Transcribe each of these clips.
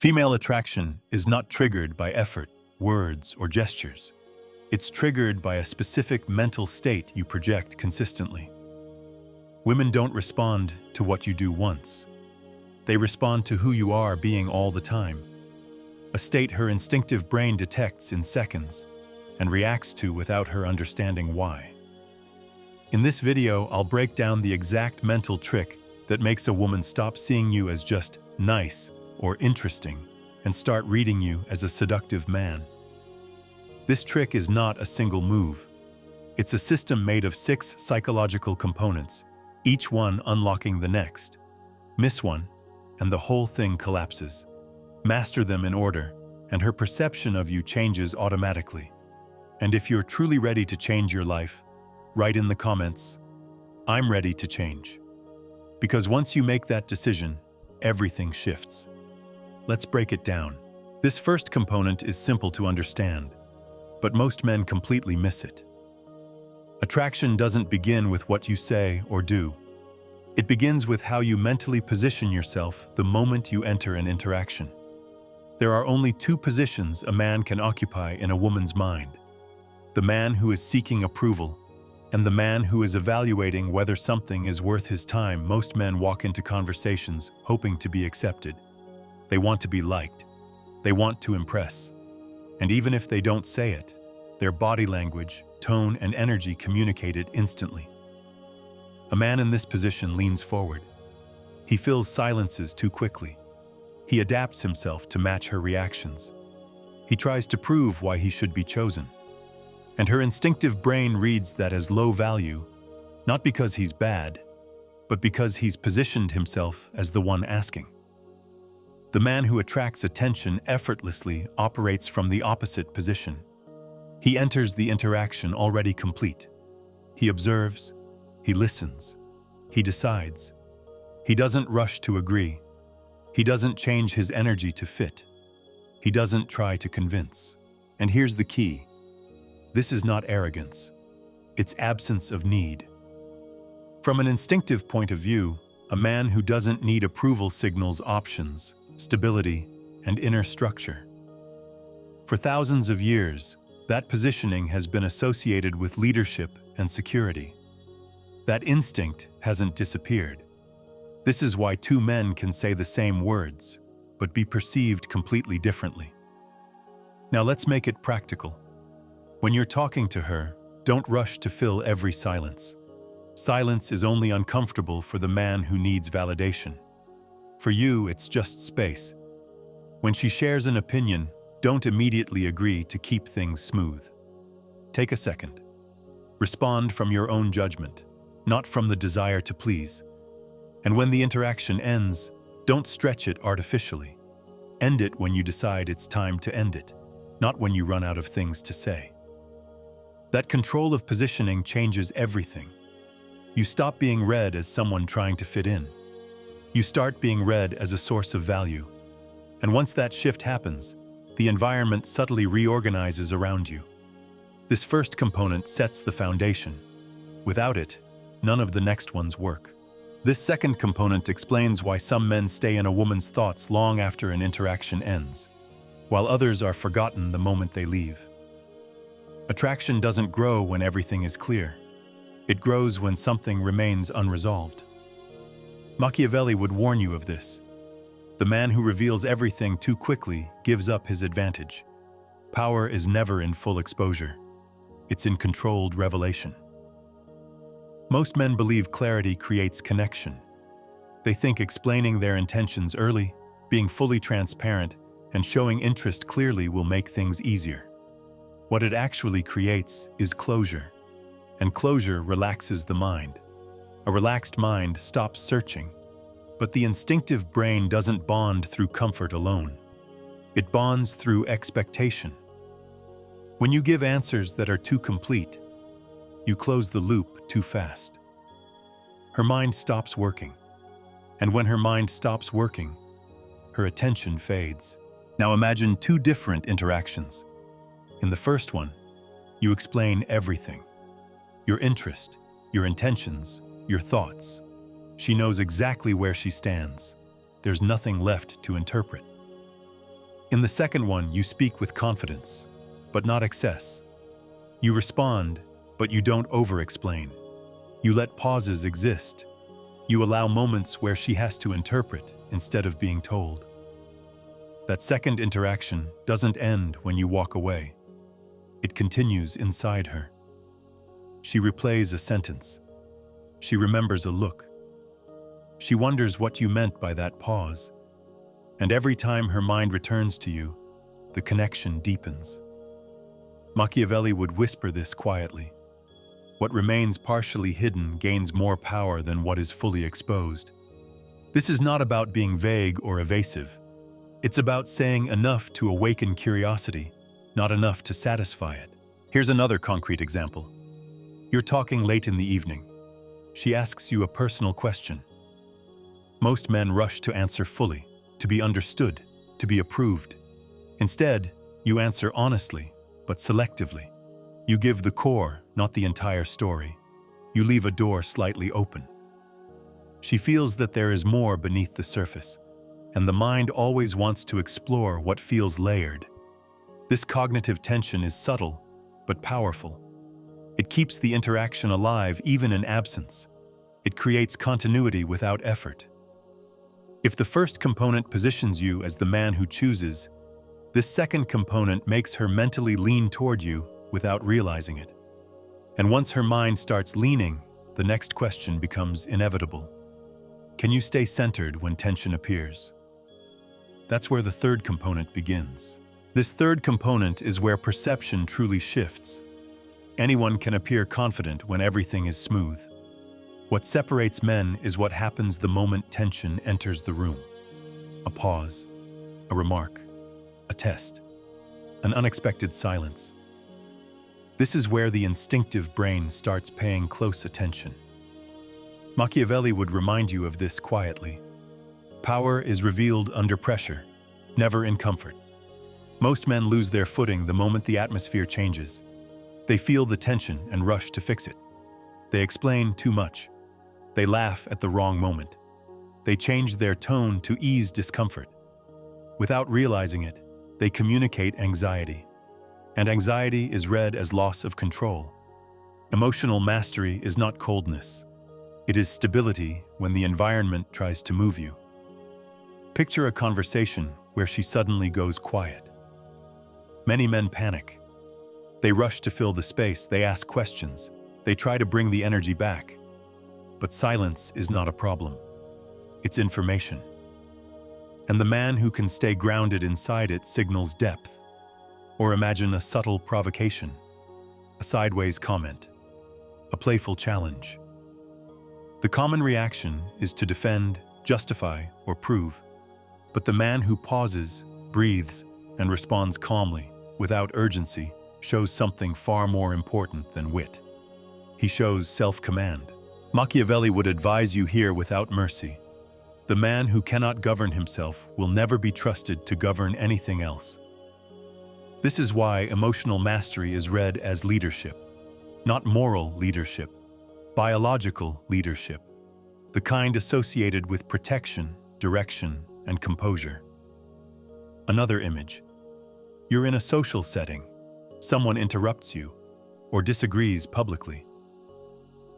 Female attraction is not triggered by effort, words, or gestures. It's triggered by a specific mental state you project consistently. Women don't respond to what you do once. They respond to who you are being all the time, a state her instinctive brain detects in seconds and reacts to without her understanding why. In this video, I'll break down the exact mental trick that makes a woman stop seeing you as just nice or interesting and start reading you as a seductive man. This trick is not a single move. It's a system made of 6 psychological components, each one unlocking the next. Miss one, and the whole thing collapses. Master them in order, and her perception of you changes automatically. And if you're truly ready to change your life, write in the comments, "I'm ready to change." Because once you make that decision, everything shifts. Let's break it down. This first component is simple to understand, but most men completely miss it. Attraction doesn't begin with what you say or do. It begins with how you mentally position yourself the moment you enter an interaction. There are only 2 positions a man can occupy in a woman's mind: the man who is seeking approval and the man who is evaluating whether something is worth his time. Most men walk into conversations hoping to be accepted. They want to be liked. They want to impress. And even if they don't say it, their body language, tone, and energy communicate it instantly. A man in this position leans forward. He fills silences too quickly. He adapts himself to match her reactions. He tries to prove why he should be chosen. And her instinctive brain reads that as low value, not because he's bad, but because he's positioned himself as the one asking. The man who attracts attention effortlessly operates from the opposite position. He enters the interaction already complete. He observes, he listens, he decides. He doesn't rush to agree. He doesn't change his energy to fit. He doesn't try to convince. And here's the key. This is not arrogance. It's absence of need. From an instinctive point of view, a man who doesn't need approval signals options, stability, and inner structure. For thousands of years, that positioning has been associated with leadership and security. That instinct hasn't disappeared. This is why 2 men can say the same words, but be perceived completely differently. Now let's make it practical. When you're talking to her, don't rush to fill every silence. Silence is only uncomfortable for the man who needs validation. For you, it's just space. When she shares an opinion, don't immediately agree to keep things smooth. Take a second. Respond from your own judgment, not from the desire to please. And when the interaction ends, don't stretch it artificially. End it when you decide it's time to end it, not when you run out of things to say. That control of positioning changes everything. You stop being read as someone trying to fit in. You start being read as a source of value. And once that shift happens, the environment subtly reorganizes around you. This first component sets the foundation. Without it, none of the next ones work. This second component explains why some men stay in a woman's thoughts long after an interaction ends, while others are forgotten the moment they leave. Attraction doesn't grow when everything is clear. It grows when something remains unresolved. Machiavelli would warn you of this. The man who reveals everything too quickly gives up his advantage. Power is never in full exposure. It's in controlled revelation. Most men believe clarity creates connection. They think explaining their intentions early, being fully transparent, and showing interest clearly will make things easier. What it actually creates is closure, and closure relaxes the mind. A relaxed mind stops searching, but the instinctive brain doesn't bond through comfort alone. It bonds through expectation. When you give answers that are too complete, you close the loop too fast. Her mind stops working, and when her mind stops working, her attention fades. Now imagine 2 different interactions. In the first one, you explain everything: your interest, your intentions, your thoughts. She knows exactly where she stands. There's nothing left to interpret. In the second one, you speak with confidence, but not excess. You respond, but you don't over-explain. You let pauses exist. You allow moments where she has to interpret instead of being told. That second interaction doesn't end when you walk away. It continues inside her. She replays a sentence. She remembers a look. She wonders what you meant by that pause. And every time her mind returns to you, the connection deepens. Machiavelli would whisper this quietly. What remains partially hidden gains more power than what is fully exposed. This is not about being vague or evasive. It's about saying enough to awaken curiosity, not enough to satisfy it. Here's another concrete example. You're talking late in the evening. She asks you a personal question. Most men rush to answer fully, to be understood, to be approved. Instead, you answer honestly, but selectively. You give the core, not the entire story. You leave a door slightly open. She feels that there is more beneath the surface, and the mind always wants to explore what feels layered. This cognitive tension is subtle, but powerful. It keeps the interaction alive even in absence. It creates continuity without effort. If the first component positions you as the man who chooses, this second component makes her mentally lean toward you without realizing it. And once her mind starts leaning, the next question becomes inevitable. Can you stay centered when tension appears? That's where the third component begins. This third component is where perception truly shifts. Anyone can appear confident when everything is smooth. What separates men is what happens the moment tension enters the room. A pause, a remark, a test, an unexpected silence. This is where the instinctive brain starts paying close attention. Machiavelli would remind you of this quietly. Power is revealed under pressure, never in comfort. Most men lose their footing the moment the atmosphere changes. They feel the tension and rush to fix it. They explain too much. They laugh at the wrong moment. They change their tone to ease discomfort. Without realizing it, they communicate anxiety. And anxiety is read as loss of control. Emotional mastery is not coldness. It is stability when the environment tries to move you. Picture a conversation where she suddenly goes quiet. Many men panic. They rush to fill the space, they ask questions, they try to bring the energy back. But silence is not a problem. It's information. And the man who can stay grounded inside it signals depth. Or imagine a subtle provocation, a sideways comment, a playful challenge. The common reaction is to defend, justify, or prove. But the man who pauses, breathes, and responds calmly, without urgency, shows something far more important than wit. He shows self-command. Machiavelli would advise you here without mercy. The man who cannot govern himself will never be trusted to govern anything else. This is why emotional mastery is read as leadership, not moral leadership, biological leadership, the kind associated with protection, direction, and composure. Another image. You're in a social setting. Someone interrupts you or disagrees publicly.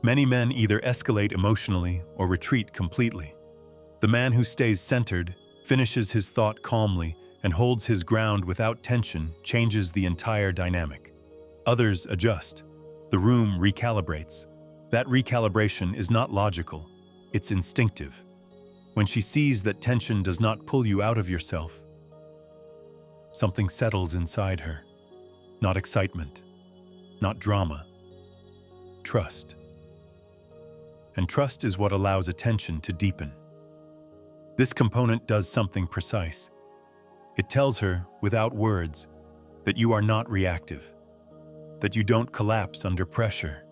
Many men either escalate emotionally or retreat completely. The man who stays centered, finishes his thought calmly, and holds his ground without tension changes the entire dynamic. Others adjust. The room recalibrates. That recalibration is not logical, it's instinctive. When she sees that tension does not pull you out of yourself, something settles inside her. Not excitement, not drama, trust. And trust is what allows attention to deepen. This component does something precise. It tells her, without words, that you are not reactive, that you don't collapse under pressure,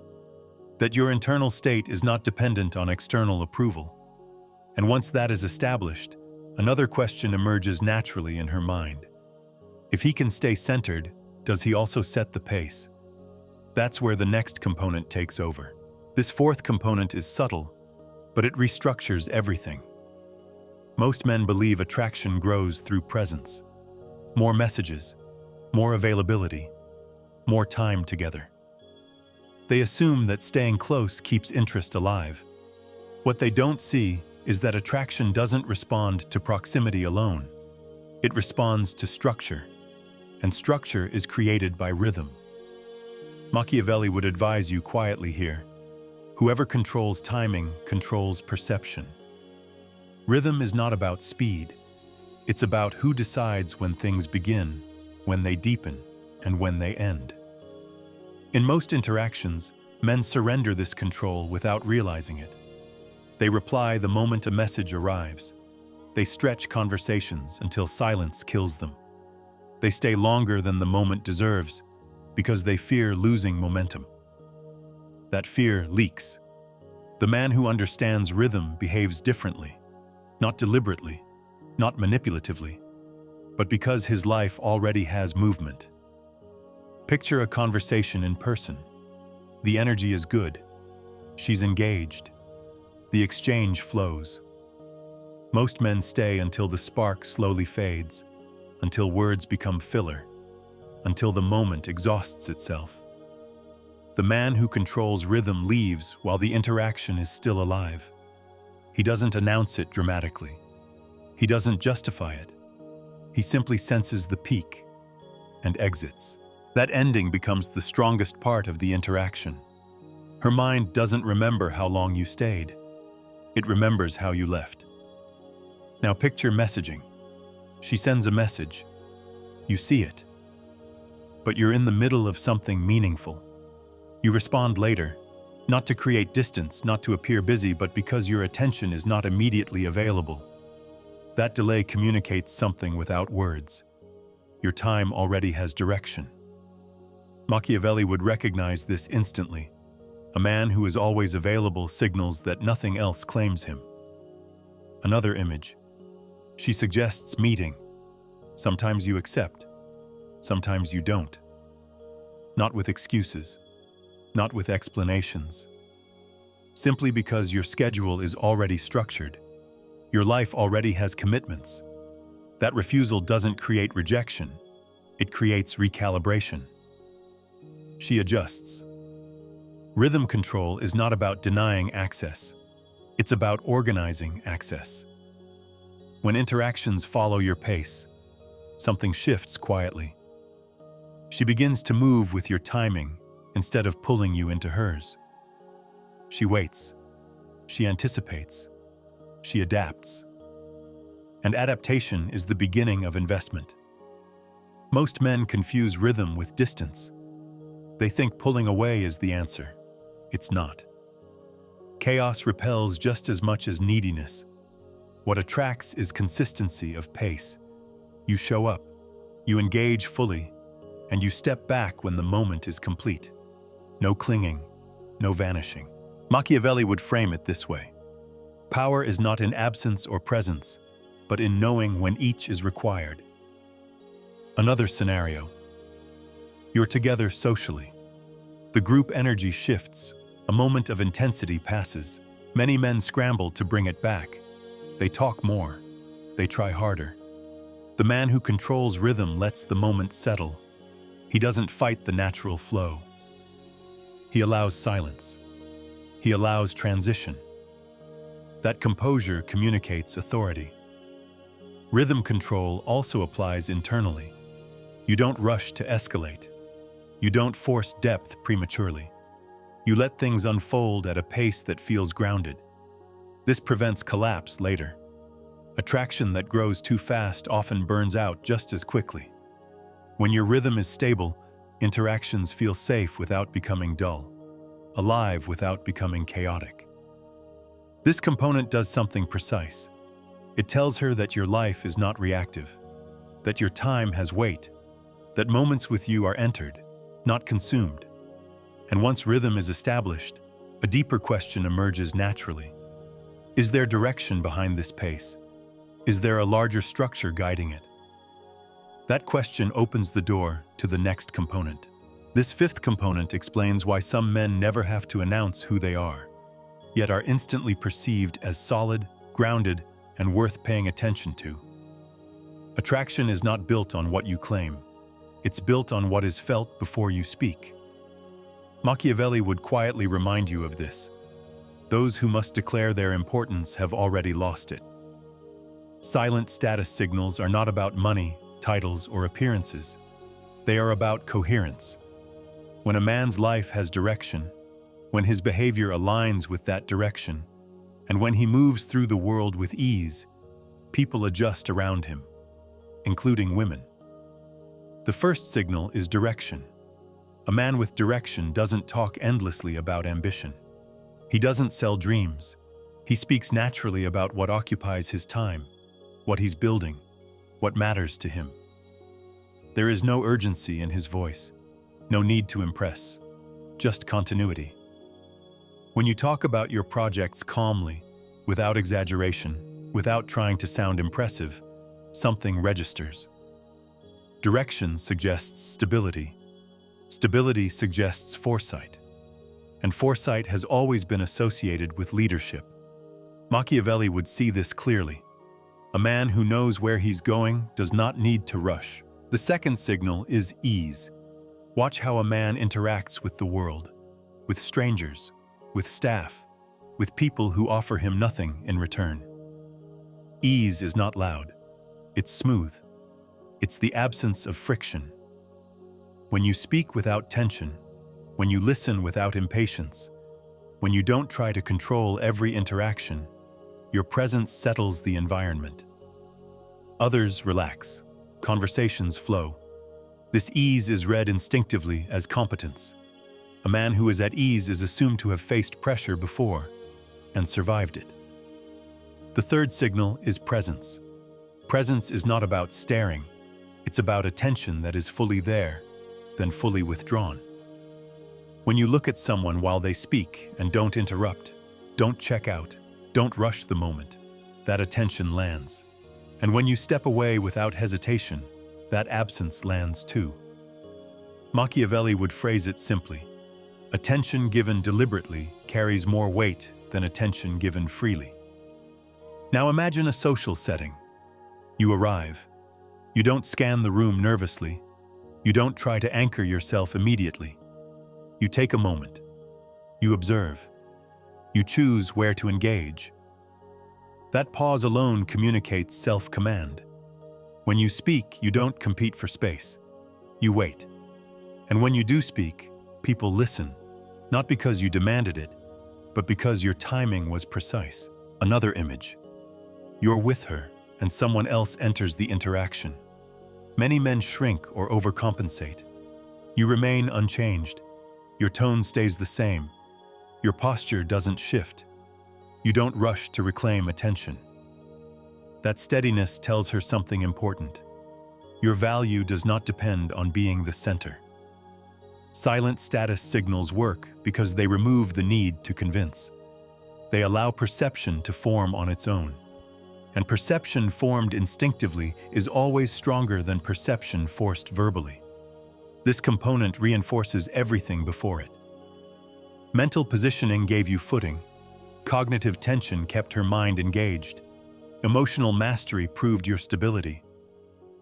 that your internal state is not dependent on external approval. And once that is established, another question emerges naturally in her mind. If he can stay centered, does he also set the pace? That's where the next component takes over. This fourth component is subtle, but it restructures everything. Most men believe attraction grows through presence. more messages, more availability, more time together. They assume that staying close keeps interest alive. What they don't see is that attraction doesn't respond to proximity alone. It responds to structure, and structure is created by rhythm. Machiavelli would advise you quietly here: whoever controls timing controls perception. Rhythm is not about speed. It's about who decides when things begin, when they deepen, and when they end. In most interactions, men surrender this control without realizing it. They reply the moment a message arrives. They stretch conversations until silence kills them. They stay longer than the moment deserves because they fear losing momentum. That fear leaks. The man who understands rhythm behaves differently, not deliberately, not manipulatively, but because his life already has movement. Picture a conversation in person. The energy is good. She's engaged. The exchange flows. Most men stay until the spark slowly fades, until words become filler, until the moment exhausts itself. The man who controls rhythm leaves while the interaction is still alive. He doesn't announce it dramatically. He doesn't justify it. He simply senses the peak and exits. That ending becomes the strongest part of the interaction. Her mind doesn't remember how long you stayed. It remembers how you left. Now picture messaging. She sends a message. You see it. But you're in the middle of something meaningful. You respond later, not to create distance, not to appear busy, but because your attention is not immediately available. That delay communicates something without words. Your time already has direction. Machiavelli would recognize this instantly. A man who is always available signals that nothing else claims him. Another image. She suggests meeting. Sometimes you accept. Sometimes you don't. Not with excuses. Not with explanations. Simply because your schedule is already structured. Your life already has commitments. That refusal doesn't create rejection. It creates recalibration. She adjusts. Rhythm control is not about denying access. It's about organizing access. When interactions follow your pace, something shifts quietly. She begins to move with your timing instead of pulling you into hers. She waits. She anticipates. She adapts. And adaptation is the beginning of investment. Most men confuse rhythm with distance. They think pulling away is the answer. It's not. Chaos repels just as much as neediness. What attracts is consistency of pace. You show up, you engage fully, and you step back when the moment is complete. No clinging, no vanishing. Machiavelli would frame it this way: power is not in absence or presence, but in knowing when each is required. Another scenario. You're together socially. The group energy shifts. A moment of intensity passes. Many men scramble to bring it back. They talk more. They try harder. The man who controls rhythm lets the moment settle. He doesn't fight the natural flow. He allows silence. He allows transition. That composure communicates authority. Rhythm control also applies internally. You don't rush to escalate. You don't force depth prematurely. You let things unfold at a pace that feels grounded. This prevents collapse later. Attraction that grows too fast often burns out just as quickly. When your rhythm is stable, interactions feel safe without becoming dull, alive without becoming chaotic. This component does something precise. It tells her that your life is not reactive, that your time has weight, that moments with you are entered, not consumed. And once rhythm is established, a deeper question emerges naturally. Is there direction behind this pace? Is there a larger structure guiding it? That question opens the door to the next component. This fifth component explains why some men never have to announce who they are, yet are instantly perceived as solid, grounded, and worth paying attention to. Attraction is not built on what you claim. It's built on what is felt before you speak. Machiavelli would quietly remind you of this. Those who must declare their importance have already lost it. Silent status signals are not about money, titles, or appearances. They are about coherence. When a man's life has direction, when his behavior aligns with that direction, and when he moves through the world with ease, people adjust around him, including women. The first signal is direction. A man with direction doesn't talk endlessly about ambition. He doesn't sell dreams. He speaks naturally about what occupies his time, what he's building, what matters to him. There is no urgency in his voice, no need to impress, just continuity. When you talk about your projects calmly, without exaggeration, without trying to sound impressive, something registers. Direction suggests stability. Stability suggests foresight. And foresight has always been associated with leadership. Machiavelli would see this clearly. A man who knows where he's going does not need to rush. The second signal is ease. Watch how a man interacts with the world, with strangers, with staff, with people who offer him nothing in return. Ease is not loud. It's smooth. It's the absence of friction. When you speak without tension, when you listen without impatience, when you don't try to control every interaction, your presence settles the environment. Others relax. Conversations flow. This ease is read instinctively as competence. A man who is at ease is assumed to have faced pressure before and survived it. The third signal is presence. Presence is not about staring. It's about attention that is fully there, then fully withdrawn. When you look at someone while they speak and don't interrupt, don't check out, don't rush the moment, that attention lands. And when you step away without hesitation, that absence lands too. Machiavelli would phrase it simply: attention given deliberately carries more weight than attention given freely. Now imagine a social setting. You arrive. You don't scan the room nervously. You don't try to anchor yourself immediately. You take a moment. You observe. You choose where to engage. That pause alone communicates self-command. When you speak, you don't compete for space. You wait. And when you do speak, people listen, not because you demanded it, but because your timing was precise. Another image. You're with her, and someone else enters the interaction. Many men shrink or overcompensate. You remain unchanged. Your tone stays the same. Your posture doesn't shift. You don't rush to reclaim attention. That steadiness tells her something important. Your value does not depend on being the center. Silent status signals work because they remove the need to convince. They allow perception to form on its own. And perception formed instinctively is always stronger than perception forced verbally. This component reinforces everything before it. Mental positioning gave you footing. Cognitive tension kept her mind engaged. Emotional mastery proved your stability.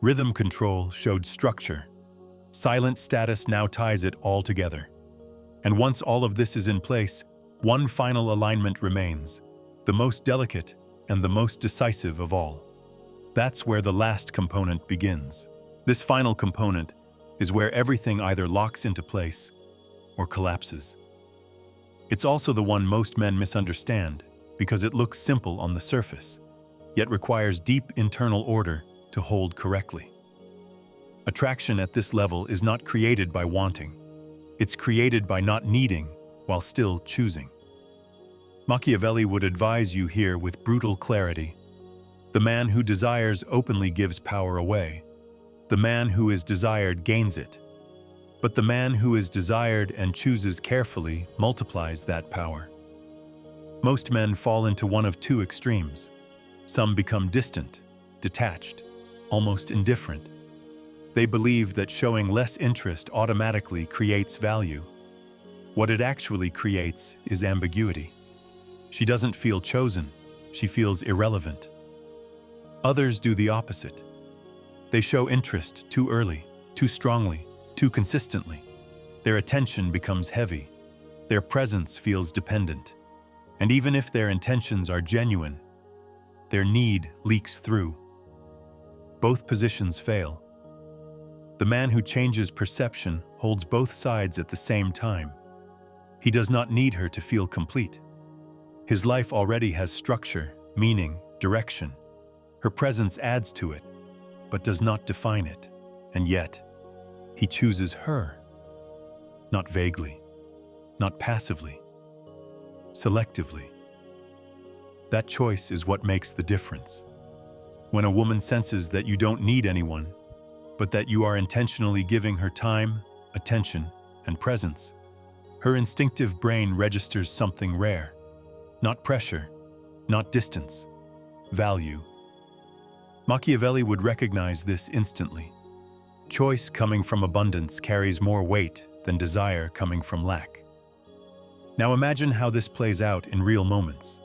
Rhythm control showed structure. Silent status now ties it all together. And once all of this is in place, one final alignment remains, the most delicate and the most decisive of all. That's where the last component begins. This final component is where everything either locks into place or collapses. It's also the one most men misunderstand because it looks simple on the surface, yet requires deep internal order to hold correctly. Attraction at this level is not created by wanting. It's created by not needing while still choosing. Machiavelli would advise you here with brutal clarity. The man who desires openly gives power away. The man who is desired gains it. But the man who is desired and chooses carefully multiplies that power. Most men fall into one of two extremes. Some become distant, detached, almost indifferent. They believe that showing less interest automatically creates value. What it actually creates is ambiguity. She doesn't feel chosen, she feels irrelevant. Others do the opposite. They show interest too early, too strongly, too consistently. Their attention becomes heavy. Their presence feels dependent. And even if their intentions are genuine, their need leaks through. Both positions fail. The man who changes perception holds both sides at the same time. He does not need her to feel complete. His life already has structure, meaning, direction. Her presence adds to it, but does not define it. And yet, he chooses her. Not vaguely, not passively, selectively. That choice is what makes the difference. When a woman senses that you don't need anyone, but that you are intentionally giving her time, attention, and presence, her instinctive brain registers something rare. Not pressure, not distance, value. Machiavelli would recognize this instantly. Choice coming from abundance carries more weight than desire coming from lack. Now imagine how this plays out in real moments.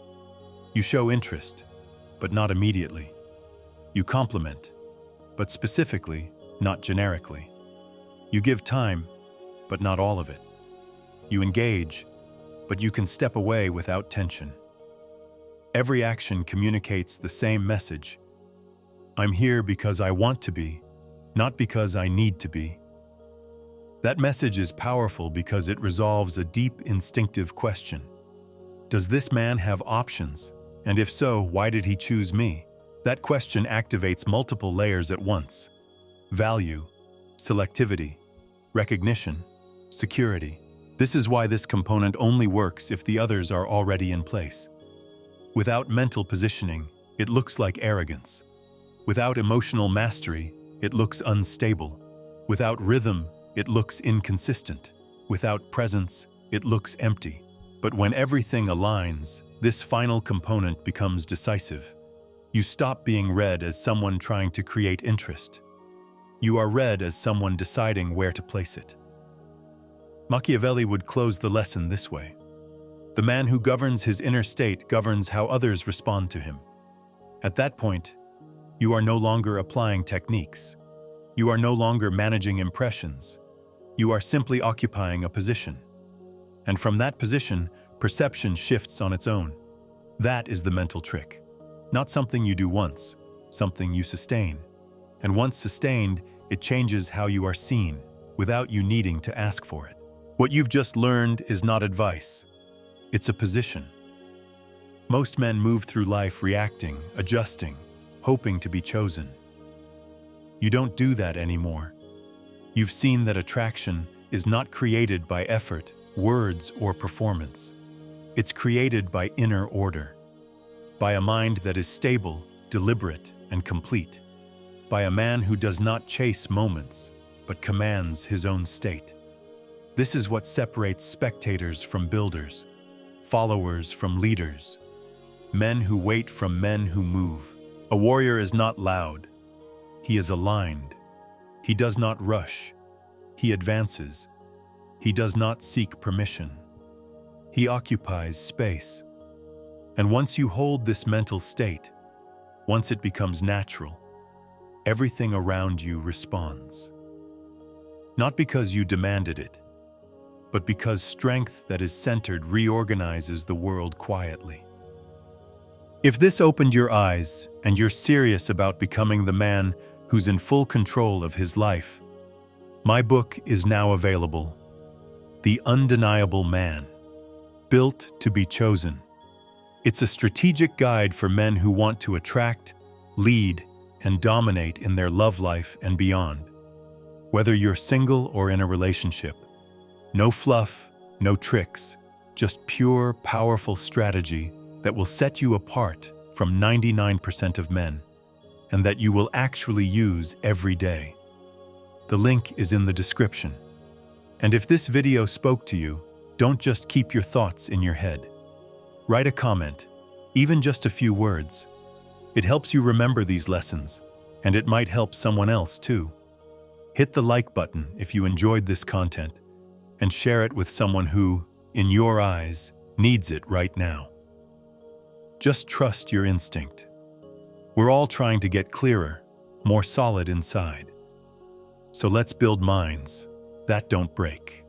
You show interest, but not immediately. You compliment, but specifically, not generically. You give time, but not all of it. You engage, but you can step away without tension. Every action communicates the same message. I'm here because I want to be, not because I need to be. That message is powerful because it resolves a deep instinctive question. Does this man have options? And if so, why did he choose me? That question activates multiple layers at once. Value, selectivity, recognition, security. This is why this component only works if the others are already in place. Without mental positioning, it looks like arrogance. Without emotional mastery, it looks unstable. Without rhythm, it looks inconsistent. Without presence, it looks empty. But when everything aligns, this final component becomes decisive. You stop being read as someone trying to create interest. You are read as someone deciding where to place it. Machiavelli would close the lesson this way. The man who governs his inner state governs how others respond to him. At that point, you are no longer applying techniques. You are no longer managing impressions. You are simply occupying a position. And from that position, perception shifts on its own. That is the mental trick. Not something you do once, something you sustain. And once sustained, it changes how you are seen, without you needing to ask for it. What you've just learned is not advice. It's a position. Most men move through life reacting, adjusting, hoping to be chosen. You don't do that anymore. You've seen that attraction is not created by effort, words, or performance. It's created by inner order, by a mind that is stable, deliberate, and complete, by a man who does not chase moments, but commands his own state. This is what separates spectators from builders, followers from leaders, men who wait from men who move. A warrior is not loud. He is aligned. He does not rush. He advances. He does not seek permission. He occupies space. And once you hold this mental state, once it becomes natural, everything around you responds. Not because you demanded it, but because strength that is centered reorganizes the world quietly. If this opened your eyes and you're serious about becoming the man who's in full control of his life, my book is now available. The Undeniable Man, Built to be Chosen. It's a strategic guide for men who want to attract, lead, and dominate in their love life and beyond. Whether you're single or in a relationship, no fluff, no tricks, just pure, powerful strategy that will set you apart from 99% of men, and that you will actually use every day. The link is in the description. And if this video spoke to you, don't just keep your thoughts in your head. Write a comment, even just a few words. It helps you remember these lessons, and it might help someone else too. Hit the like button if you enjoyed this content, and share it with someone who, in your eyes, needs it right now. Just trust your instinct. We're all trying to get clearer, more solid inside. So let's build minds that don't break.